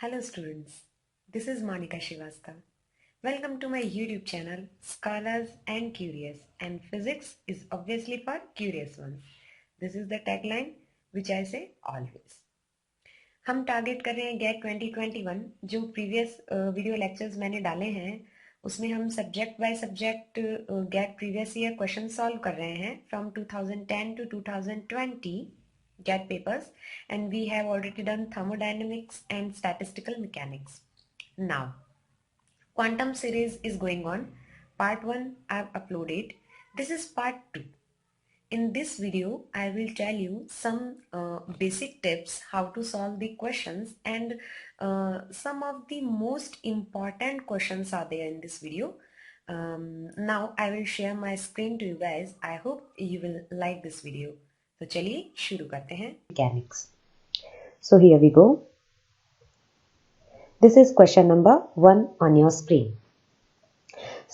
Hello students, this is Monica Srivastava. Welcome to my YouTube channel Scholars and Curious, and physics is obviously for curious ones. This is the tagline which I say always. हम target कर रहे हैं gate 2021। जो previous video lectures मैंने डाले हैं उसमें हम subject by subject GATE previous year question solve कर रहे हैं from 2010 to 2020 GAT papers, and we have already done thermodynamics and statistical mechanics. Now, quantum series is going on. Part 1 I've uploaded. This is part 2. In this video, I will tell you some basic tips how to solve the questions, and some of the most important questions are there in this video. Now I will share my screen to you guys. I hope you will like this video. तो चलिए शुरू करते हैं mechanics. So here we go. This is question number 1 on your screen.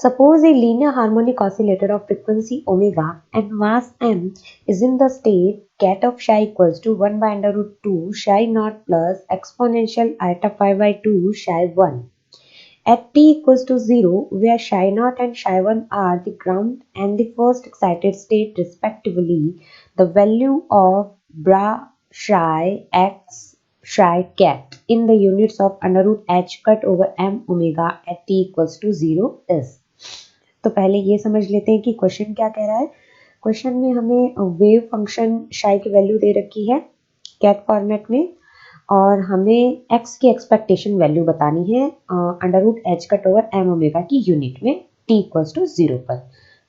Suppose a linear harmonic oscillator of frequency omega and mass m is in the state cat of psi equals to 1 by under root 2 psi naught plus exponential iota pi by 2 psi 1. At t equals to 0, where psi naught and psi 1 are the ground and the first excited state respectively, the value of bra psi x psi cat in the units of under root h cut over m omega at t equals to 0 is. तो पहले ये समझ लेते हैं कि question क्या कह रहा है। क्वेश्चन में हमें वेव फंक्शन psi की वैल्यू दे रखी है कैट फॉर्मेट में, और हमें x की एक्सपेक्टेशन वैल्यू बतानी है under root h cut over m omega की यूनिट में t इक्वल्स टू 0 पर।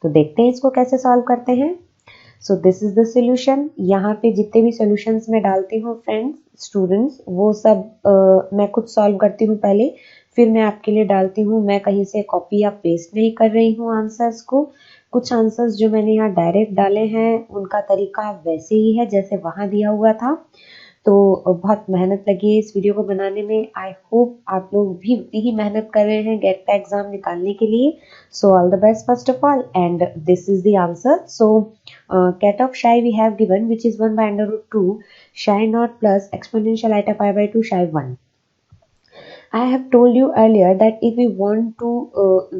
तो देखते हैं इसको कैसे सॉल्व करते हैं। So this is the solution. यहाँ पे जितने भी सॉल्यूशंस मैं डालती हूँ फ्रेंड्स स्टूडेंट्स, वो सब मैं खुद सॉल्व करती हूँ पहले, फिर मैं आपके लिए डालती हूँ। मैं कहीं से कॉपी या पेस्ट नहीं कर रही हूँ आंसर्स को। कुछ आंसर्स जो मैंने यहाँ डायरेक्ट डाले हैं उनका तरीका वैसे ही है जैसे वहाँ दिया हुआ था। तो बहुत मेहनत लगी है इस वीडियो को बनाने में। आई होप आप लोग भी उतनी ही मेहनत कर रहे हैं गेट का एग्जाम निकालने के लिए। So all the best first of all, and this is the answer. So cat of psi we have given, which is 1 by under root 2 psi naught plus exponential iota pi by 2 psi 1. I have told you earlier that if we want to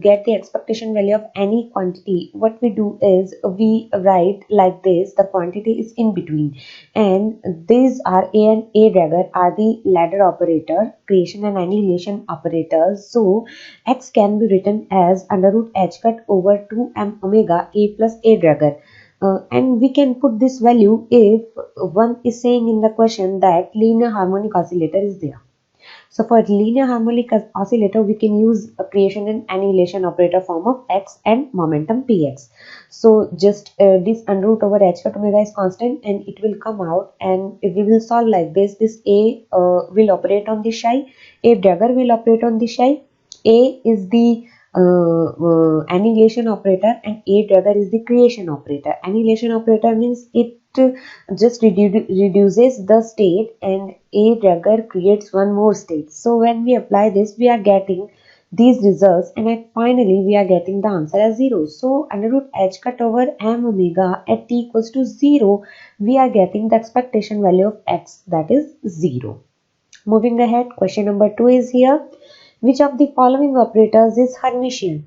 get the expectation value of any quantity, what we do is we write like this: the quantity is in between, and these are a and a dagger are the ladder operator, creation and annihilation operators. So x can be written as under root h cut over 2 m omega a plus a dagger. And we can put this value if one is saying in the question that linear harmonic oscillator is there. So for linear harmonic oscillator, we can use a creation and annihilation operator form of x and momentum px. So just this under root over h cut omega is constant, and it will come out, and we will solve like this. This a will operate on the psi, a dagger will operate on the psi. A is the annihilation operator and a dagger is the creation operator. Annihilation operator means it just reduces the state, and a dagger creates one more state. So when we apply this, we are getting these results, and finally we are getting the answer as 0. So under root h cut over m omega at t equals to 0, we are getting the expectation value of x, that is 0. Moving ahead, question number 2 is here. Which of the following operators is Hermitian?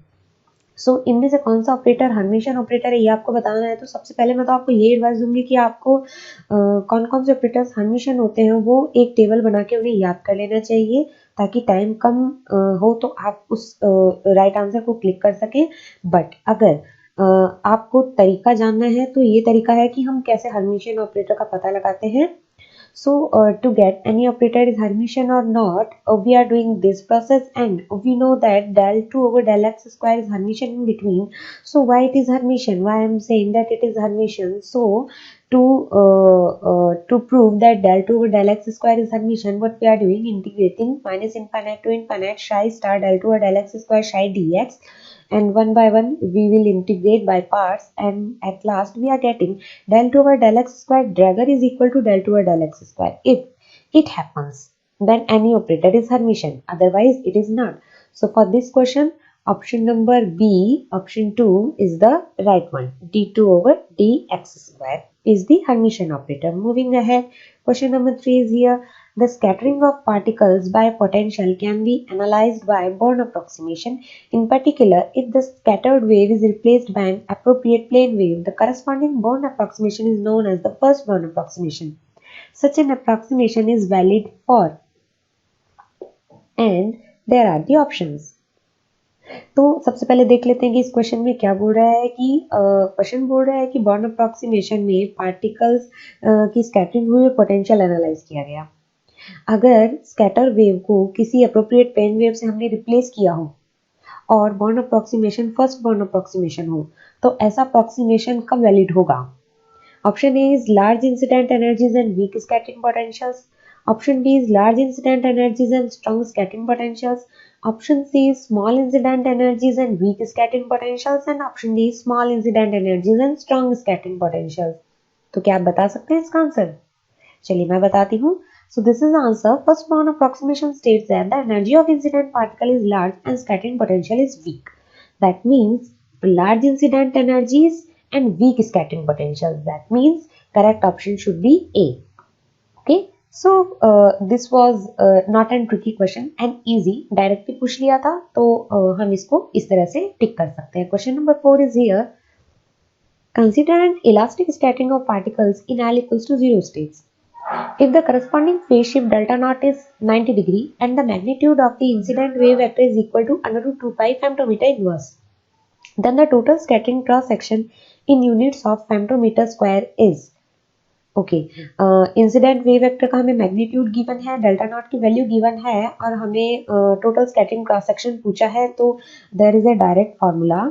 सो इनमें से कौन सा operator Hermitian operator है ये आपको बताना है। तो सबसे पहले मैं तो आपको ये एडवाइस दूंगी कि आपको कौन कौन से ऑपरेटर्स हर्मिशियन होते हैं वो एक टेबल बना के उन्हें याद कर लेना चाहिए, ताकि टाइम कम हो तो आप उस राइट आंसर को क्लिक कर सकें। बट अगर आपको तरीका जानना है तो ये तरीका है कि हम कैसे हर्मिशियन ऑपरेटर का पता लगाते हैं। So to get any operator is Hermitian or not, we are doing this process, and we know that del 2 over del x square is Hermitian in between. So why it is Hermitian? Why I am saying that it is Hermitian? So to prove that del 2 over del x square is Hermitian, what we are doing, integrating minus infinite to infinite psi star del 2 over del x square psi dx, and one by one we will integrate by parts, and at last we are getting del 2 over del x square dagger is equal to del 2 over del x square. If it happens, then any operator is Hermitian, otherwise it is not. So for this question, option number B, option 2 is the right one. d2 over dx square is the Hermitian operator. Moving ahead, question number 3 is here. The scattering of particles by potential can be analyzed by Born approximation. In particular, if the scattered wave is replaced by an appropriate plane wave, the corresponding Born approximation is known as the first Born approximation. Such an approximation is valid for, and there are the options. तो सबसे पहले देख लेते हैं कि इस question में क्या बोल रहा है कि क्वेश्चन बोल रहा है कि बॉर्न अप्रोक्सीमेशन में पार्टिकल्स की स्कैटरिंग हुई पोटेंशियल एनालाइज किया गया। अगर स्कैटर वेव को किसी अप्रोप्रिएट प्लेन वेव से हमने रिप्लेस किया हो और Born approximation first Born approximation हो तो ऐसा अप्रोक्सीमेशन कब वैलिड होगा? Option A is large incident energies and weak scattering potentials, option B is large incident energies and strong scattering potentials, option C is small incident energies and weak scattering potentials, and option D is small incident energies and strong scattering potentials. तो क्या आप बता सकते हैं इसका answer? चलिए मैं बताती हूँ. So this is the answer. First Born approximation states that the energy of incident particle is large and scattering potential is weak. That means large incident energies and weak scattering potentials. That means correct option should be A. Okay. So this was not an tricky question and easy. Directly पूछ लिया था तो हम इसको इस तरह से टिक कर सकते हैं. Question number 4 is here. Consider an elastic scattering of particles in L equals to 0 states. If the corresponding phase shift delta naught is 90 degree and the magnitude of the incident wave vector is equal to under root 2 pi femtometer inverse, then the total scattering cross section in units of femtometer square is. Okay, incident wave vector का हमें magnitude given है, delta not की value given है और हमें total scattering cross section पूछा है. तो there is a direct formula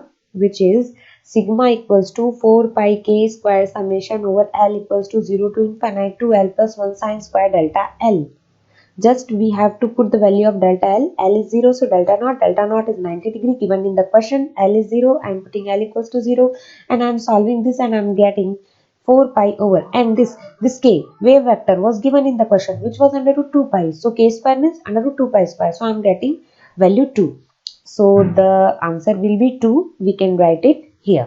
which is sigma equals to 4 pi k square summation over l equals to 0 to infinite two l plus 1 sine square delta l. Just we have to put the value of delta L. L is 0, so delta naught is 90 degree given in the question. L is 0, I am putting L equals to 0 and I am solving this and I am getting 4 pi over, and this k wave vector was given in the question which was under root 2 pi, so k square means under root 2 pi square, so I am getting value 2. So the answer will be 2. We can write it here.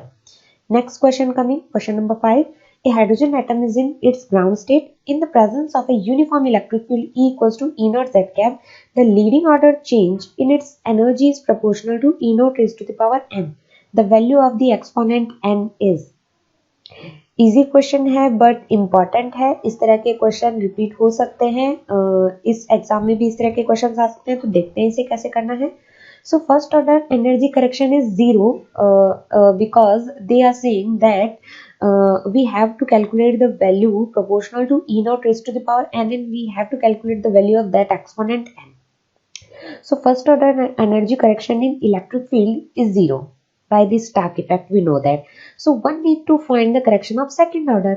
Next question coming, question number 5. A hydrogen atom is in its ground state in the presence of a uniform electric field E equals to E naught z cap. The leading order change in its energy is proportional to E naught raised to the power n. The value of the exponent n is. Easy question है but important है. इस तरह के question repeat हो सकते हैं, इस exam में भी इस तरह के क्वेश्चन आ सकते हैं. तो देखते हैं इसे कैसे करना है. So first order energy correction is 0 because they are saying that we have to calculate the value proportional to E naught raised to the power n and we have to calculate the value of that exponent n. So first order energy correction in electric field is 0. By the Stark effect we know that. So one need to find the correction of second order.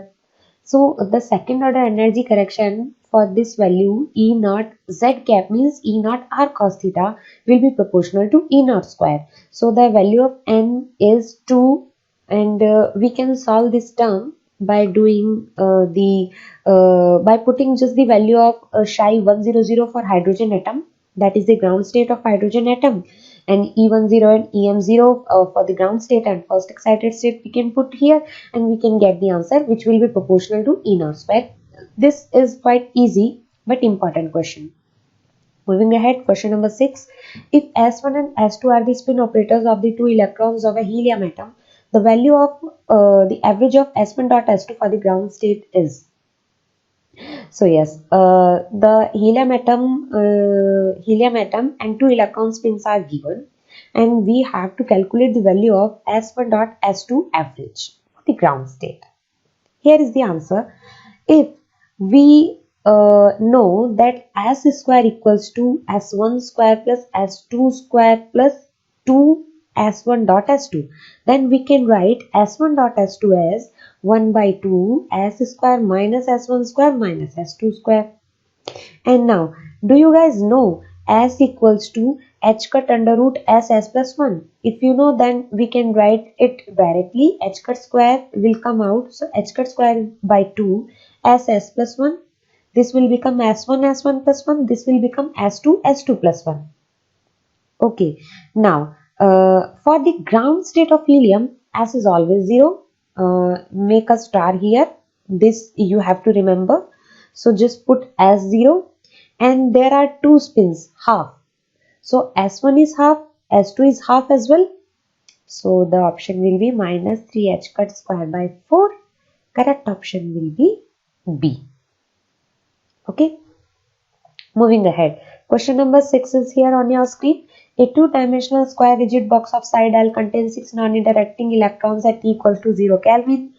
So the second order energy correction for this value E naught z cap means E naught r cos theta will be proportional to E naught square. So the value of n is 2 and we can solve this term by doing by putting just the value of psi 100 for hydrogen atom, that is the ground state of hydrogen atom, and E10 and EM0 for the ground state and first excited state we can put here and we can get the answer which will be proportional to E naught square. This is quite easy but important question. Moving ahead, question number 6. If S1 and S2 are the spin operators of the two electrons of a helium atom, the value of the average of S1 dot S2 for the ground state is. So yes, the helium atom and two electron spins are given and we have to calculate the value of S1 dot S2 average for the ground state. Here is the answer. If we know that S square equals to S1 square plus S2 square plus 2 S1 dot S2, then we can write S1 dot S2 as 1 by 2 S square minus S1 square minus S2 square. And now, do you guys know S equals to h cut under root S plus 1? If you know, then we can write it directly. H cut square will come out. So h cut square by 2 S plus 1. This will become S1 plus 1. This will become S2 plus 1. Okay. Now, for the ground state of helium, S is always 0. Make a star here. This you have to remember. So just put S0 and there are two spins, half. So S1 is half, S2 is half as well. So the option will be minus 3h cut square by 4. Correct option will be B. Okay. Moving ahead. Question number 6 is here on your screen. A two-dimensional square rigid box of side L contains 6 non-interacting electrons at T equals to 0 Kelvin.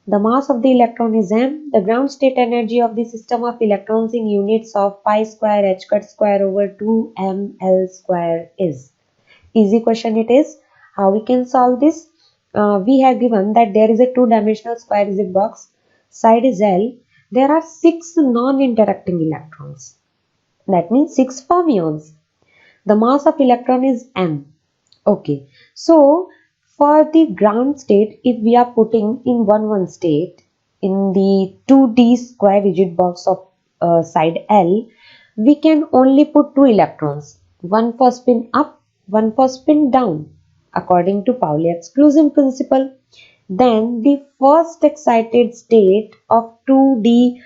The mass of the electron is m. The ground state energy of the system of electrons in units of pi square h cut square over 2 ml square is. Easy question it is. How we can solve this? We have given that there is a two-dimensional square rigid box. Side is L. There are 6 non-interacting electrons. That means 6 fermions. The mass of electron is m. Okay. So, for the ground state, if we are putting in 1 state in the 2D square rigid box of side L, we can only put 2 electrons. One for spin up, one for spin down, according to Pauli exclusion principle. Then the first excited state of 2D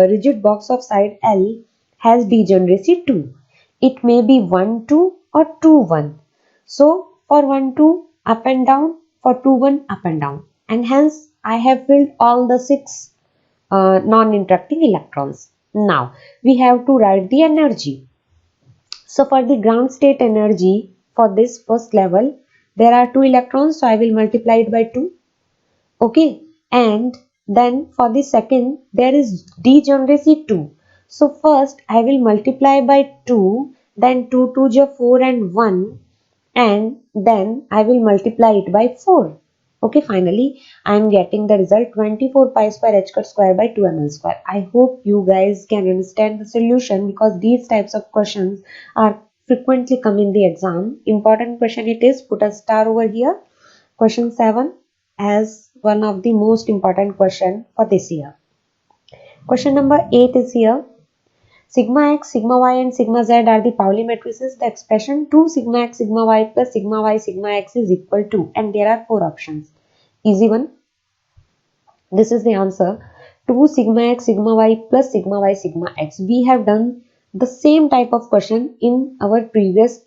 rigid box of side L has degeneracy 2. It may be 1 2 or 2 1. So for 1 2 up and down, for 2 1 up and down, and hence I have filled all the 6 non-interacting electrons. Now we have to write the energy. So for the ground state energy for this first level, there are 2 electrons, so I will multiply it by 2. Okay, and then for the second, there is degeneracy 2. So first I will multiply by 2, then 2 2 is 4 and 1, and then I will multiply it by 4. Okay, finally I am getting the result 24 pi square h cut square by 2 ml square. I hope you guys can understand the solution, because these types of questions are frequently come in the exam. Important question it is. Put a star over here. Question 7 as one of the most important question for this year. Question number 8 is here. Sigma x, sigma y and sigma z are the Pauli matrices. The expression 2 sigma x, sigma y plus sigma y, sigma x is equal to, and there are 4 options. Easy one. This is the answer. 2 sigma x, sigma y plus sigma y, sigma x. We have done the same type of question in our previous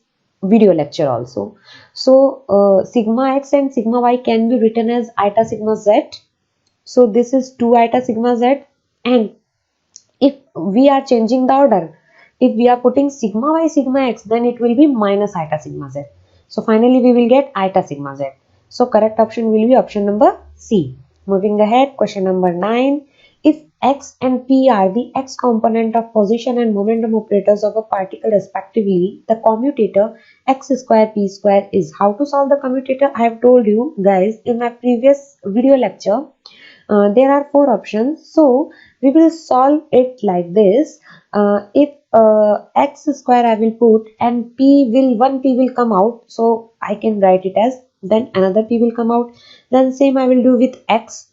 video lecture also. So sigma x and sigma y can be written as eta sigma z. So this is 2 eta sigma z, and if we are changing the order, if we are putting sigma y sigma x, then it will be minus eta sigma z. So finally we will get eta sigma z. So correct option will be option number C. Moving ahead, question number 9. If x and p are the x component of position and momentum operators of a particle respectively, the commutator x square p square is. How to solve the commutator? I have told you guys in my previous video lecture. There are 4 options. So we will solve it like this. If x square I will put, and one p will come out, so I can write it as, then another p will come out. Then same I will do with x.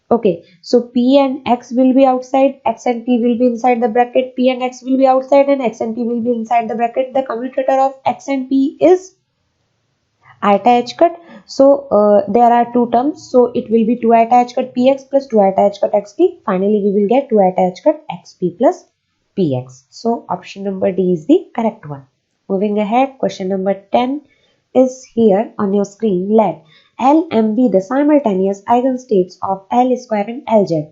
Okay, so p and x will be outside, x and p will be inside the bracket, p and x will be outside, and x and p will be inside the bracket. The commutator of x and p is eta h cut. So there are 2 terms, so it will be 2 eta h cut px plus 2 eta h cut xp. Finally we will get 2 eta h cut xp plus px. So option number D is the correct one. Moving ahead, question number 10 is here on your screen. Let L m be the simultaneous eigenstates of L square and Lz.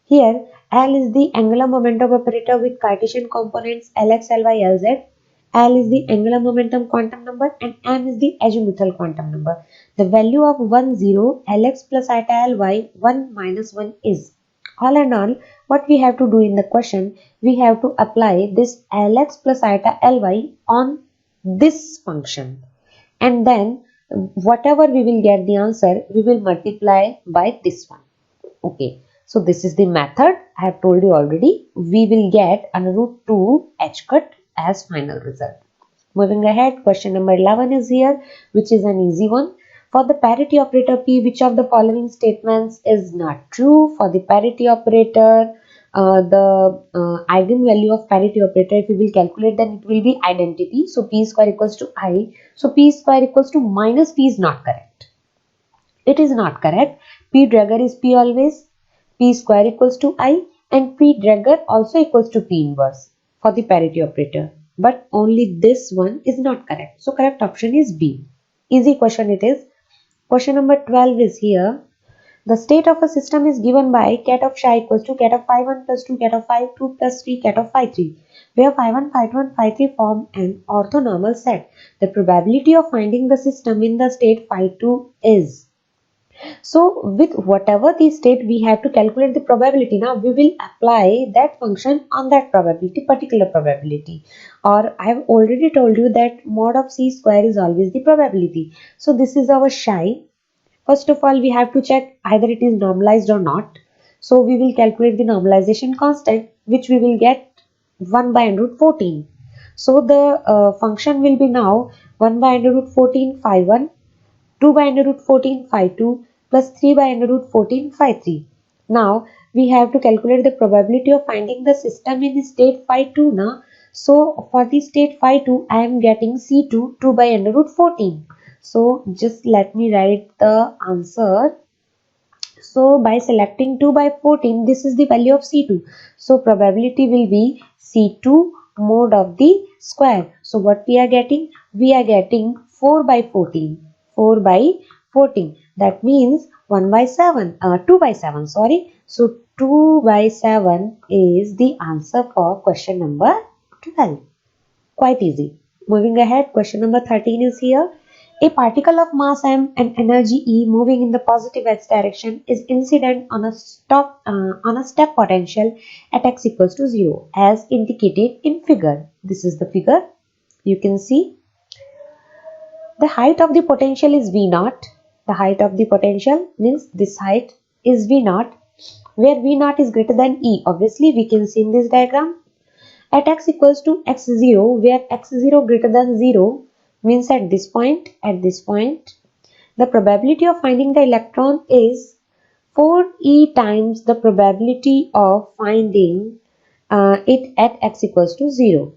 Here L is the angular momentum operator with Cartesian components Lx, Ly, Lz. L is the angular momentum quantum number and m is the azimuthal quantum number. The value of 1 0 Lx plus eta Ly 1 minus 1 is. All and all, what we have to do in the question, we have to apply this Lx plus eta Ly on this function, and then whatever we will get the answer, we will multiply by this one. Okay, so this is the method. I have told you already. We will get under root 2 h cut as final result. Moving ahead, question number 11 is here, which is an easy one. For the parity operator P, which of the following statements is not true? For the parity operator, the eigenvalue of parity operator, if we will calculate, then it will be identity. So P square equals to I. So P square equals to minus P is not correct. It is not correct. P dagger is P always. P square equals to I, and P dagger also equals to P inverse. for the parity operator, but only this one is not correct. So correct option is B. Easy question it is. Question number 12 is here. The state of a system is given by ket of psi equals to ket of phi 1 plus 2 ket of phi 2 plus 3 ket of phi 3, where phi 1, phi 2 and phi 3 form an orthonormal set. The probability of finding the system in the state phi 2 is. So with whatever the state, we have to calculate the probability. Now we will apply that function on that probability, particular probability. Or I have already told you that mod of c square is always the probability. So this is our psi. First of all, we have to check either it is normalized or not. So we will calculate the normalization constant, which we will get 1 by under root 14. So the function will be now 1 by under root 14 phi 1, 2 by under root 14 phi 2 plus 3 by under root 14 phi 3. Now we have to calculate the probability of finding the system in state phi 2 now. So for the state phi 2, I am getting C2 2 by under root 14. So just let me write the answer. So by selecting 2 by 14, this is the value of C2. So probability will be C2 mod of the square. So what we are getting? We are getting 4 by 14. 4 by 14. That means 2 by 7, sorry. So 2 by 7 is the answer for question number 12. Quite easy. Moving ahead, question number 13 is here. A particle of mass m and energy E moving in the positive x direction is incident on a step potential at x equals to 0 as indicated in figure. This is the figure. You can see the height of the potential is V naught. The height of the potential means this height is V naught, where V naught is greater than E. Obviously, we can see in this diagram. At x equals to x0, where x0 greater than 0 means at this point, the probability of finding the electron is 4e times the probability of finding it at x equals to 0.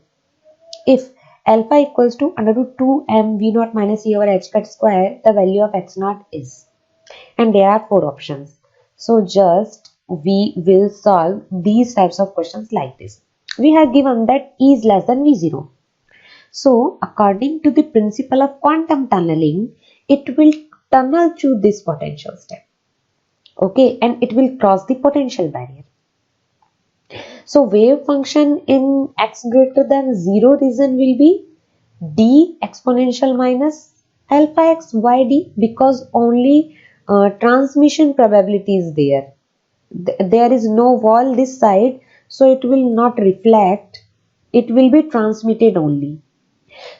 If alpha equals to under root 2m v naught minus e over h cut square, the value of x naught is. And there are 4 options. So just we will solve these types of questions like this. We have given that E is less than V0. So according to the principle of quantum tunneling, it will tunnel through this potential step. Okay, and it will cross the potential barrier. So wave function in x greater than 0 region will be d exponential minus alpha x y d, because only transmission probability is there. There is no wall this side, so it will not reflect, it will be transmitted only.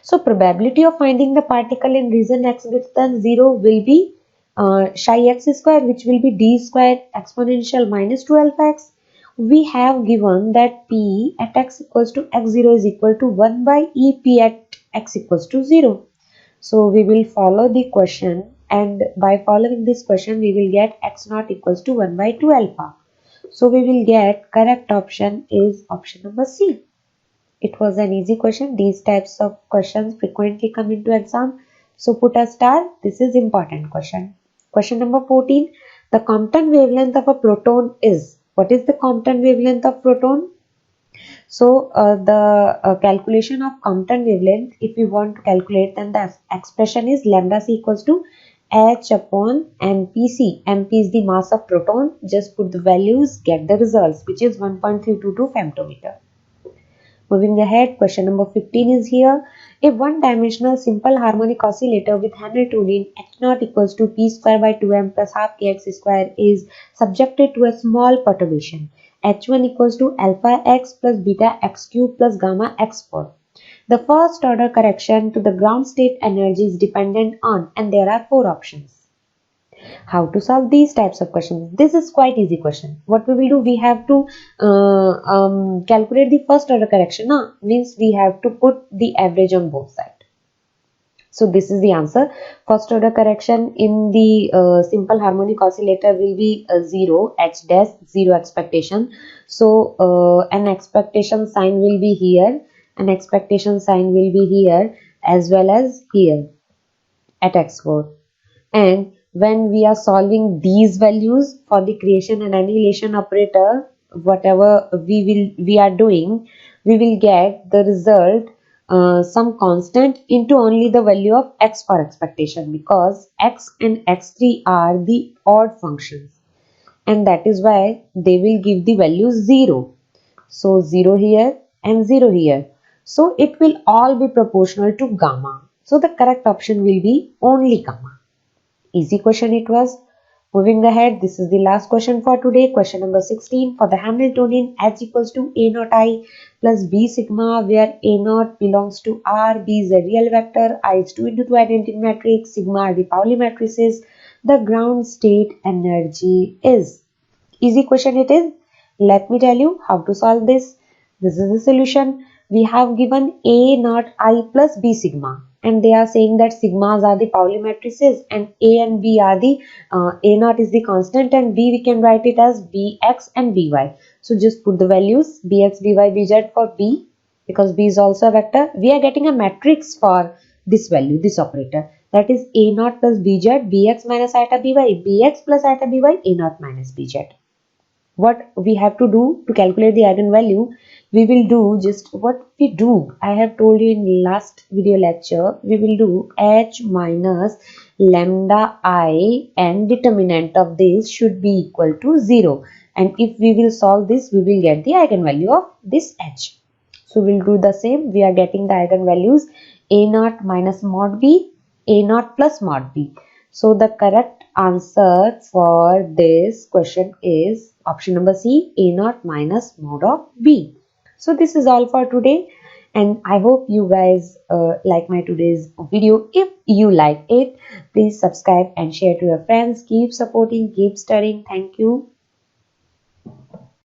So probability of finding the particle in region x greater than 0 will be psi x square, which will be d square exponential minus 2 alpha x. We have given that p at x equals to x0 is equal to 1 by ep at x equals to 0. So we will follow the question, and by following this question we will get x naught equals to 1 by 2 alpha. So we will get correct option is option number C. It was an easy question. These types of questions frequently come into exam. So put a star. This is important question. Question number 14. The Compton wavelength of a proton is. What is the Compton wavelength of proton? So the calculation of Compton wavelength, if we want to calculate, then the expression is lambda c equals to h upon mpc. mp is the mass of proton. Just put the values, get the results, which is 1.322 femtometer. Moving ahead, question number 15 is here. A one-dimensional simple harmonic oscillator with Hamiltonian h0 equals to p square by 2m plus half kx square is subjected to a small perturbation. h1 equals to alpha x plus beta x cube plus gamma x4. The first order correction to the ground state energy is dependent on, and there are 4 options. How to solve these types of questions? This is quite easy question. What we will do, we have to calculate the first order correction. Means we have to put the average on both sides. So this is the answer. First order correction in the simple harmonic oscillator will be 0, h dash, 0 expectation. So an expectation sign will be here, an expectation sign will be here as well as here at x4. And when we are solving these values for the creation and annihilation operator, whatever we are doing, we will get the result some constant into only the value of x for expectation, because x and x3 are the odd functions, and that is why they will give the value 0. So 0 here and 0 here. So it will all be proportional to gamma. So the correct option will be only gamma. Easy question it was. Moving ahead, this is the last question for today. Question number 16. For the Hamiltonian, H equals to A naught I plus B sigma, where A naught belongs to R, B is a real vector, I is 2 into 2 identity matrix, sigma are the Pauli matrices. The ground state energy is. Easy question it is. Let me tell you how to solve this. This is the solution. We have given A naught I plus B sigma, and they are saying that sigmas are the Pauli matrices and A and B are the A naught is the constant and B we can write it as Bx and By. So just put the values Bx, By, Bz for B, because B is also a vector. We are getting a matrix for this value, this operator. That is A naught plus Bz, Bx minus iota By, Bx plus iota By, A naught minus Bz. What we have to do to calculate the eigenvalue, we will do just what we do. I have told you in last video lecture, we will do h minus lambda I, and determinant of this should be equal to 0. And if we will solve this, we will get the eigenvalue of this h. So we'll do the same. We are getting the eigenvalues A naught minus mod B, A naught plus mod B. So the correct answer for this question is option number C, A naught minus mod of B. So this is all for today, and I hope you guys like my today's video. If you like it, please subscribe and share to your friends. Keep supporting, keep studying. Thank you.